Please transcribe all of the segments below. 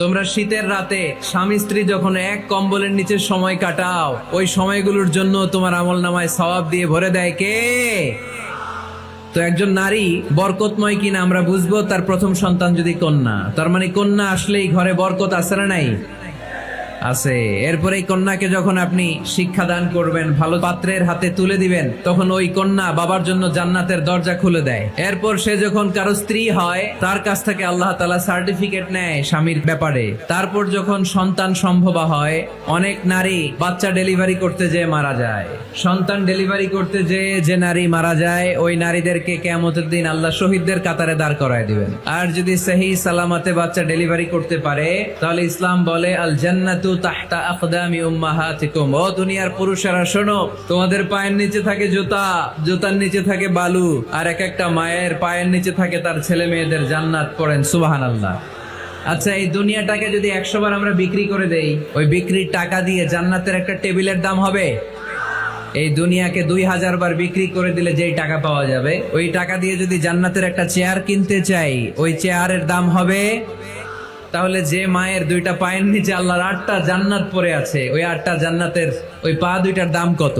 তোমরা শীতের রাতে স্বামী স্ত্রী যখন এক কম্বলের নিচে সময় কাটাও, ওই সময়গুলোর জন্য তোমার আমলনামায় সওয়াব দিয়ে ভরে দেয় কে? তো একজন নারী বরকতময় কিনা আমরা বুঝবো তার প্রথম সন্তান যদি কন্যা। তার মানে কন্যা আসলেই ঘরে বরকত আছে না নাই? আছে। এরপরে এই কন্যাকে যখন আপনি শিক্ষা দান করবেন, ভালো পাত্রের হাতে তুলে দিবেন, তখন ওই কন্যা বাবার জন্য জান্নাতের দরজা খুলে দেয়। এরপর সে যখন কারো স্ত্রী হয়, তার কাছ থেকে আল্লাহ তাআলা সার্টিফিকেট নেয় স্বামীর ব্যাপারে। তারপর যখন সন্তান সম্ভবা হয়, অনেক নারী বাচ্চা ডেলিভারি করতে যেয়ে মারা যায়। সন্তান ডেলিভারি করতে যেয়ে যে নারী মারা যায়, ওই নারীদেরকে কিয়ামতের দিন আল্লাহ শহীদদের কাতারে দাঁড় করায় দিবেন। আর যদি সহি সালামতে বাচ্চা ডেলিভারি করতে পারে, তাহলে ইসলাম বলে আল জান্নাতু তাহতা আকদামি উম্মাহাতিকুম। ও দুনিয়ার পুরুষেরা শোনো, তোমাদের পায়ের নিচে থাকে জুতা, জুতার নিচে থাকে বালু, আর এক একটা মায়ের পায়ের নিচে থাকে তার ছেলে মেয়েদের জান্নাত। পড়েন সুবহানাল্লাহ। আচ্ছা, এই দুনিয়াটাকে যদি 100 বার আমরা বিক্রি করে দেই, ওই বিক্রির টাকা দিয়ে জান্নাতের একটা টেবিলের দাম হবে? এই দুনিয়াকে 2000 বার বিক্রি করে দিলে যেই টাকা পাওয়া যাবে, ওই টাকা দিয়ে যদি জান্নাতের একটা চেয়ার কিনতে চাই, ওই চেয়ারের দাম হবে? তাহলে যে মায়ের 2টা পায়ের নিচে আল্লাহর 8টা জান্নাত পড়ে আছে, ওই 8টা জান্নাতের ওই পা 2টার দাম কত?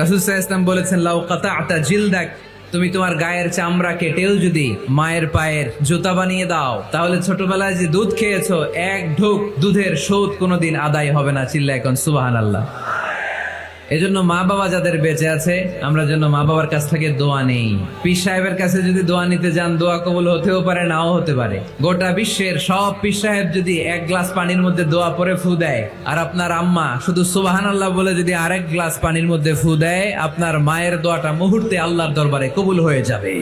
রাসূল সাল্লাল্লাহু আলাইহি ওয়াসাল্লাম বলেছেন, লাউ কাতা'তা জিলদাক, তুমি তোমার গায়ের চামড়া কেটেও যদি মায়ের পায়ের জুতা বানিয়ে দাও, তাহলে ছোটবেলায় যে দুধ খেয়েছো, এক ঢোক দুধের শোধ কোনোদিন আদায় হবে না। চিল্লা এখন সুবহানাল্লাহ। এজন্য মা বাবা যাদের বেঁচে আছে, আমরা যেন মা বাবার কাছ থেকে দোয়া নেই। পীর সাহেবের কাছে যদি দোয়া নিতে যান, দোয়া কবুল হতেও পারে, নাও হতে পারে। গোটা বিশ্বের সব পীর সাহেব যদি এক গ্লাস পানির মধ্যে দোয়া পরে ফু দেয়, আর আপনার আম্মা শুধু সুবহানাল্লাহ বলে যদি আরেক গ্লাস পানির মধ্যে ফু দেয়, আপনার মায়ের দোয়াটা মুহূর্তে আল্লাহর দরবারে কবুল হয়ে যাবে।